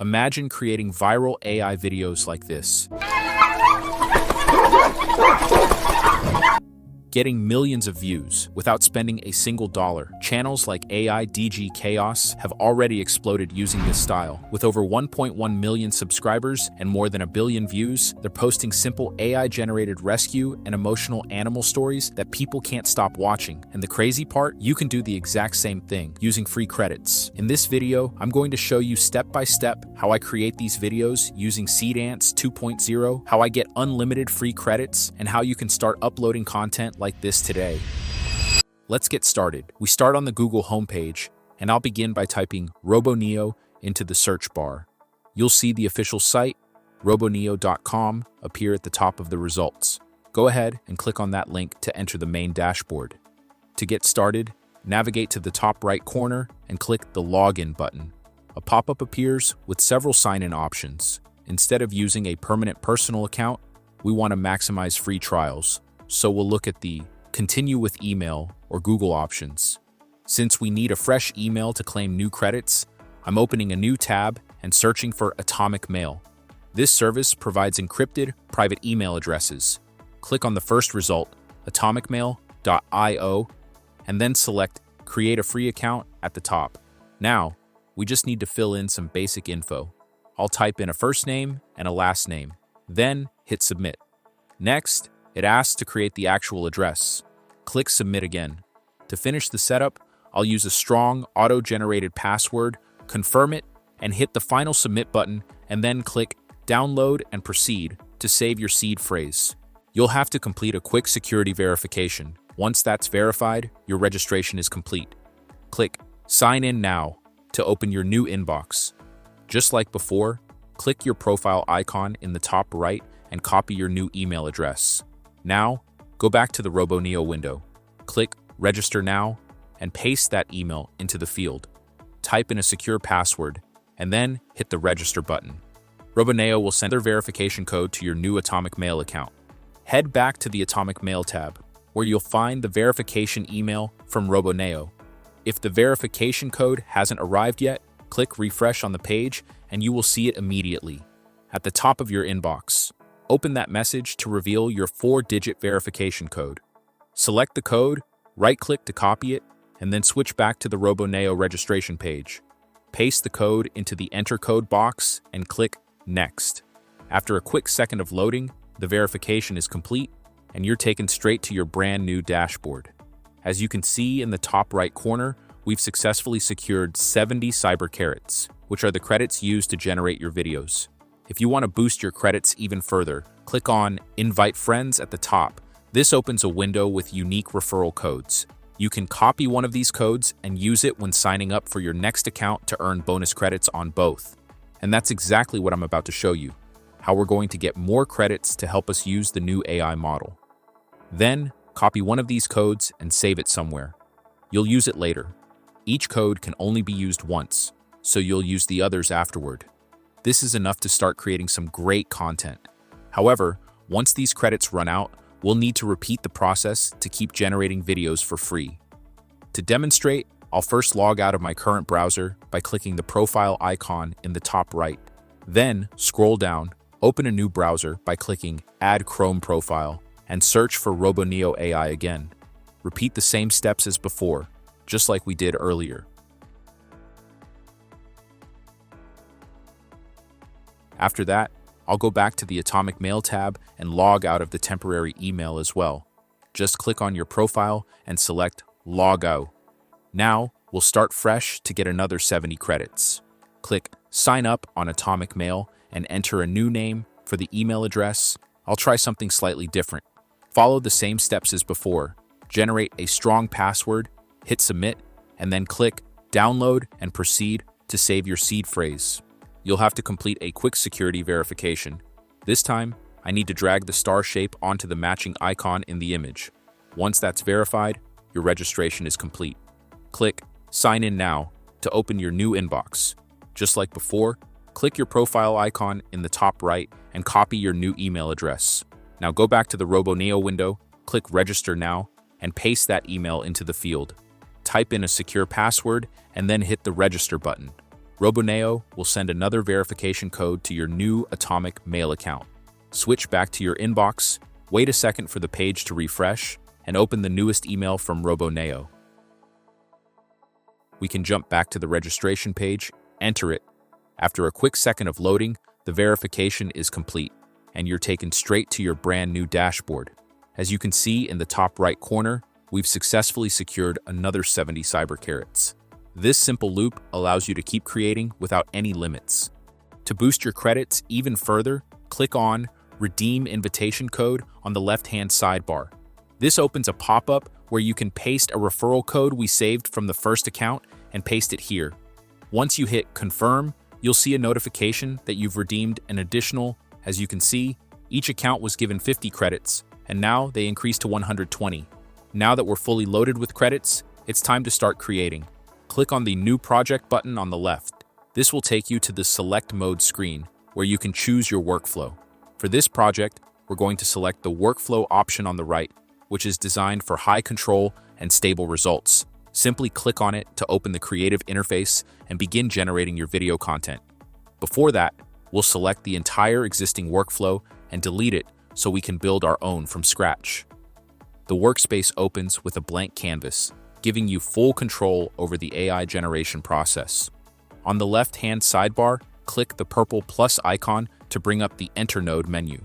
Imagine creating viral AI videos like this, getting millions of views without spending a single dollar. Channels like AI DG Chaos have already exploded using this style. With over 1.1 million subscribers and more than 1 billion views, they're posting simple AI-generated rescue and emotional animal stories that people can't stop watching. And the crazy part, you can do the exact same thing using free credits. In this video, I'm going to show you step-by-step how I create these videos using Seedance 2.0, how I get unlimited free credits, and how you can start uploading content like this today. Let's get started. We start on the Google homepage, and I'll begin by typing RoboNeo into the search bar. You'll see the official site, roboneo.com, appear at the top of the results. Go ahead and click on that link to enter the main dashboard. To get started, navigate to the top right corner and click the Login button. A pop-up appears with several sign-in options. Instead of using a permanent personal account, we want to maximize free trials. So we'll look at the Continue with Email or Google options. Since we need a fresh email to claim new credits, I'm opening a new tab and searching for Atomic Mail. This service provides encrypted private email addresses. Click on the first result, atomicmail.io, and then select Create a Free Account at the top. Now, we just need to fill in some basic info. I'll type in a first name and a last name, then hit Submit. Next, it asks to create the actual address. Click Submit again. To finish the setup, I'll use a strong auto-generated password, confirm it, and hit the final Submit button, and then click Download and Proceed to save your seed phrase. You'll have to complete a quick security verification. Once that's verified, your registration is complete. Click Sign In Now to open your new inbox. Just like before, click your profile icon in the top right and copy your new email address. Now, go back to the RoboNeo window. Click Register Now and paste that email into the field. Type in a secure password and then hit the Register button. RoboNeo will send their verification code to your new Atomic Mail account. Head back to the Atomic Mail tab, where you'll find the verification email from RoboNeo. If the verification code hasn't arrived yet, click Refresh on the page and you will see it immediately at the top of your inbox. Open that message to reveal your 4-digit verification code. Select the code, right-click to copy it, and then switch back to the RoboNeo registration page. Paste the code into the Enter Code box and click Next. After a quick second of loading, the verification is complete and you're taken straight to your brand new dashboard. As you can see in the top right corner, we've successfully secured 70 cyber carats, which are the credits used to generate your videos. If you want to boost your credits even further, click on Invite Friends at the top. This opens a window with unique referral codes. You can copy one of these codes and use it when signing up for your next account to earn bonus credits on both. And that's exactly what I'm about to show you, how we're going to get more credits to help us use the new AI model. Then, copy one of these codes and save it somewhere. You'll use it later. Each code can only be used once, so you'll use the others afterward. This is enough to start creating some great content. However, once these credits run out, we'll need to repeat the process to keep generating videos for free. To demonstrate, I'll first log out of my current browser by clicking the profile icon in the top right. Then, scroll down, open a new browser by clicking Add Chrome Profile, and search for RoboNeo AI again. Repeat the same steps as before, just like we did earlier. After that, I'll go back to the Atomic Mail tab and log out of the temporary email as well. Just click on your profile and select Log Out. Now, we'll start fresh to get another 70 credits. Click Sign Up on Atomic Mail and enter a new name for the email address. I'll try something slightly different. Follow the same steps as before. Generate a strong password, hit Submit, and then click Download and Proceed to save your seed phrase. You'll have to complete a quick security verification. This time, I need to drag the star shape onto the matching icon in the image. Once that's verified, your registration is complete. Click Sign In Now to open your new inbox. Just like before, click your profile icon in the top right and copy your new email address. Now go back to the RoboNeo window, click Register Now, and paste that email into the field. Type in a secure password and then hit the Register button. Roboneo will send another verification code to your new Atomic Mail account. Switch back to your inbox, wait a second for the page to refresh, and open the newest email from Roboneo. We can jump back to the registration page, enter it. After a quick second of loading, the verification is complete, and you're taken straight to your brand new dashboard. As you can see in the top right corner, we've successfully secured another 70 cyber carats. This simple loop allows you to keep creating without any limits. To boost your credits even further, click on Redeem Invitation Code on the left-hand sidebar. This opens a pop-up where you can paste a referral code we saved from the first account and paste it here. Once you hit Confirm, you'll see a notification that you've redeemed an additional. As you can see, each account was given 50 credits, and now they increase to 120. Now that we're fully loaded with credits, it's time to start creating. Click on the New Project button on the left. This will take you to the Select Mode screen, where you can choose your workflow. For this project, we're going to select the Workflow option on the right, which is designed for high control and stable results. Simply click on it to open the creative interface and begin generating your video content. Before that, we'll select the entire existing workflow and delete it so we can build our own from scratch. The workspace opens with a blank canvas, giving you full control over the AI generation process. On the left-hand sidebar, click the purple plus icon to bring up the Enter Node menu.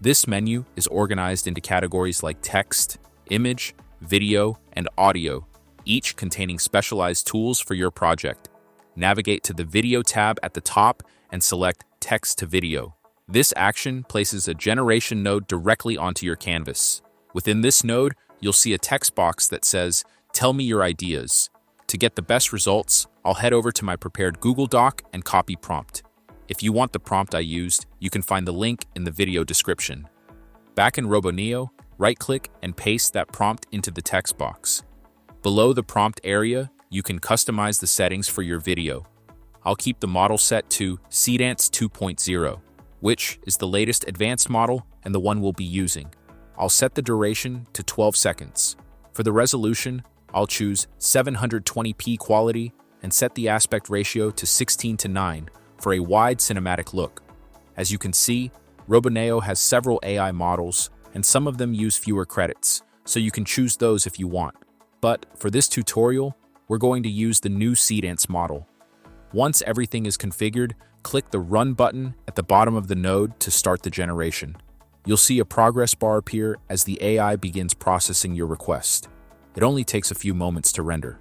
This menu is organized into categories like text, image, video, and audio, each containing specialized tools for your project. Navigate to the Video tab at the top and select Text to Video. This action places a generation node directly onto your canvas. Within this node, you'll see a text box that says, "Tell me your ideas." To get the best results, I'll head over to my prepared Google Doc and copy prompt. If you want the prompt I used, you can find the link in the video description. Back in Roboneo, right-click and paste that prompt into the text box. Below the prompt area, you can customize the settings for your video. I'll keep the model set to Seedance 2.0, which is the latest advanced model and the one we'll be using. I'll set the duration to 12 seconds. For the resolution, I'll choose 720p quality and set the aspect ratio to 16:9 for a wide cinematic look. As you can see, Roboneo has several AI models, and some of them use fewer credits, so you can choose those if you want. But for this tutorial, we're going to use the new Seedance model. Once everything is configured, click the Run button at the bottom of the node to start the generation. You'll see a progress bar appear as the AI begins processing your request. It only takes a few moments to render.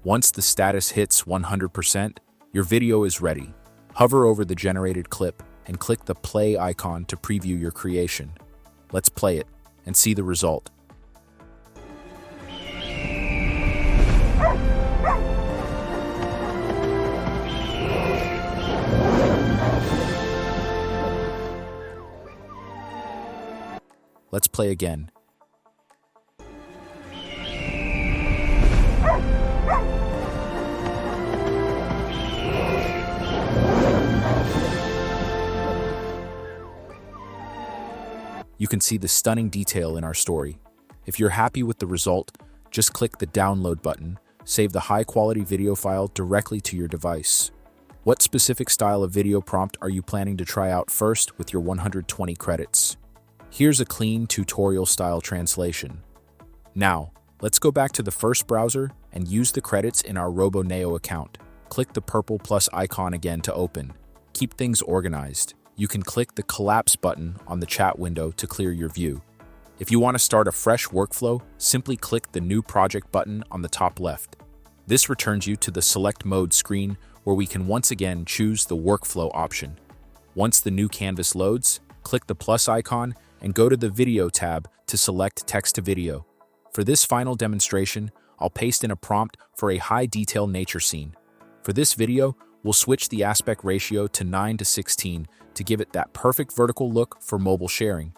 Once the status hits 100%, your video is ready. Hover over the generated clip and click the play icon to preview your creation. Let's play it and see the result. Let's play again. You can see the stunning detail in our story. If you're happy with the result, just click the download button, save the high-quality video file directly to your device. What specific style of video prompt are you planning to try out first with your 120 credits? Here's a clean tutorial-style translation. Now, let's go back to the first browser and use the credits in our Roboneo account. Click the purple plus icon again to open. Keep things organized. You can click the Collapse button on the chat window to clear your view. If you want to start a fresh workflow, simply click the New Project button on the top left. This returns you to the Select Mode screen, where we can once again choose the Workflow option. Once the new canvas loads, click the plus icon and go to the Video tab to select Text to Video. For this final demonstration, I'll paste in a prompt for a high-detail nature scene. For this video, we'll switch the aspect ratio to 9:16 to give it that perfect vertical look for mobile sharing.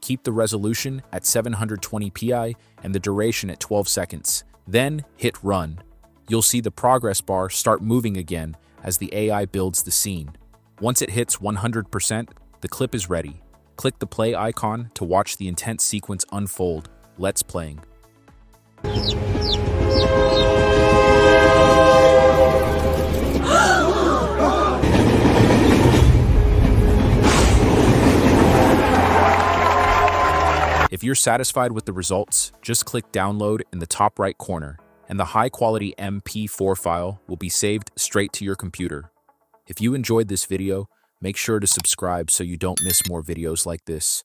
Keep the resolution at 720p and the duration at 12 seconds. Then hit Run. You'll see the progress bar start moving again as the AI builds the scene. Once it hits 100%, the clip is ready. Click the play icon to watch the intense sequence unfold. Let's playing. If you're satisfied with the results, just click Download in the top right corner, and the high-quality MP4 file will be saved straight to your computer. If you enjoyed this video, make sure to subscribe so you don't miss more videos like this.